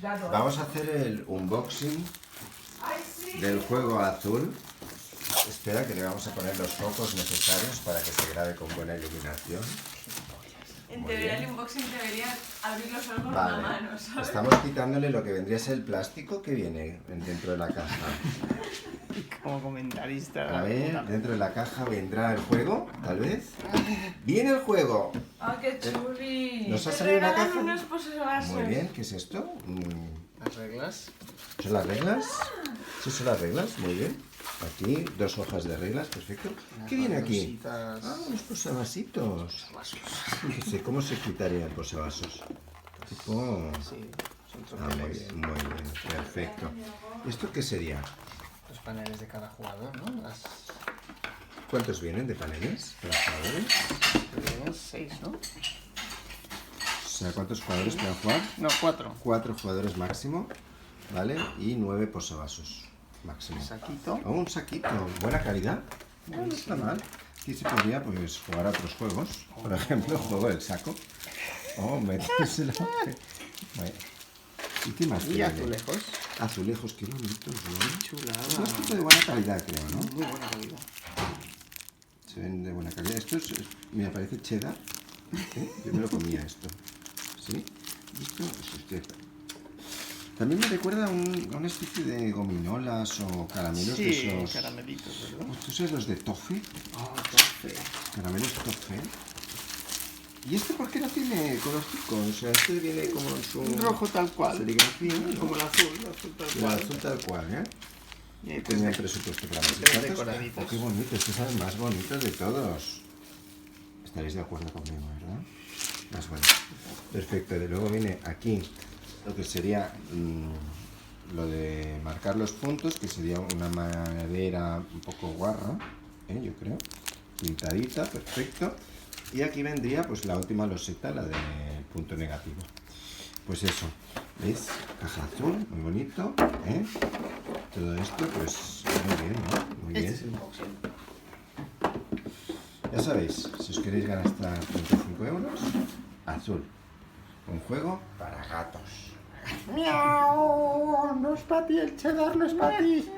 Vamos a hacer el unboxing del juego azul. Espera, que le vamos a poner los focos necesarios para que se grabe con buena iluminación. En teoría el unboxing debería abrirlo solo con Vale. una mano, ¿sabes? Estamos quitándole lo que vendría a ser el plástico que viene dentro de la caja. Como comentarista. A ver, dentro de la caja vendrá el juego, tal vez. ¡Viene el juego! ¡Ah, qué chuli! ¿Nos ha Te salido una regalan caja? unos posavasos. Muy bien, ¿qué es esto? Las reglas. ¿Son las reglas? Sí, son las reglas, muy bien. Aquí, 2 hojas de reglas, perfecto. ¿Qué viene aquí? Cositas. Ah, unos posavasitos. Vasos. No sé, ¿cómo se quitaría el posavasos? Tipo... Sí, son Ah, muy troqueles. bien, perfecto. ¿Esto qué sería? Los paneles de cada jugador, ¿no? Las ¿Cuántos vienen de paneles para jugadores? vienen 6, ¿no? O sea, ¿cuántos jugadores pueden jugar? No, 4. 4 jugadores máximo, ¿vale? Y 9 posavasos máximo. Saquito. Oh, un saquito, buena calidad. No está mal. Aquí se podría pues jugar a otros juegos. Por ejemplo, juego del saco. O metérselo. Bueno. ¿Y qué más Y tiene? azulejos. Azulejos, qué bonitos, ¿no? Chulada. Es plástico de buena calidad, creo, ¿no? Muy buena calidad. Se ven de buena calidad. Esto es, me parece cheddar. ¿Eh? Yo me lo comía esto. ¿Sí? Y esto es este. También me recuerda a una especie de gominolas o caramelos de Sí, esos. caramelitos, ¿verdad? ¿Tú sabes los de toffee? Oh, tofe. Caramelos toffee. ¿Y este por qué no tiene colorcico? O sea, este viene como en su Rojo tal cual. serigrafía, ¿no? Como el azul tal El cual. azul tal cual, ¿eh? Y ahí Tenía pues, presupuesto para tres más. decoraditos. Oh, qué bonito, este es el más bonito de todos. Estaréis de acuerdo conmigo, ¿verdad? Más bueno. Perfecto, de luego viene aquí lo que sería lo de marcar los puntos, que sería una madera un poco guarra, yo creo, pintadita, perfecto. Y aquí vendría pues la última loseta, la del punto negativo. Pues eso, ¿veis? Caja azul, muy bonito, ¿eh? Todo esto, pues muy bien, ¿no? Muy bien. Este es el unboxing. Ya sabéis, si os queréis gastar 35 euros, azul. Un juego para gatos. ¡Miau! No es para ti, el cheddar no es para ti.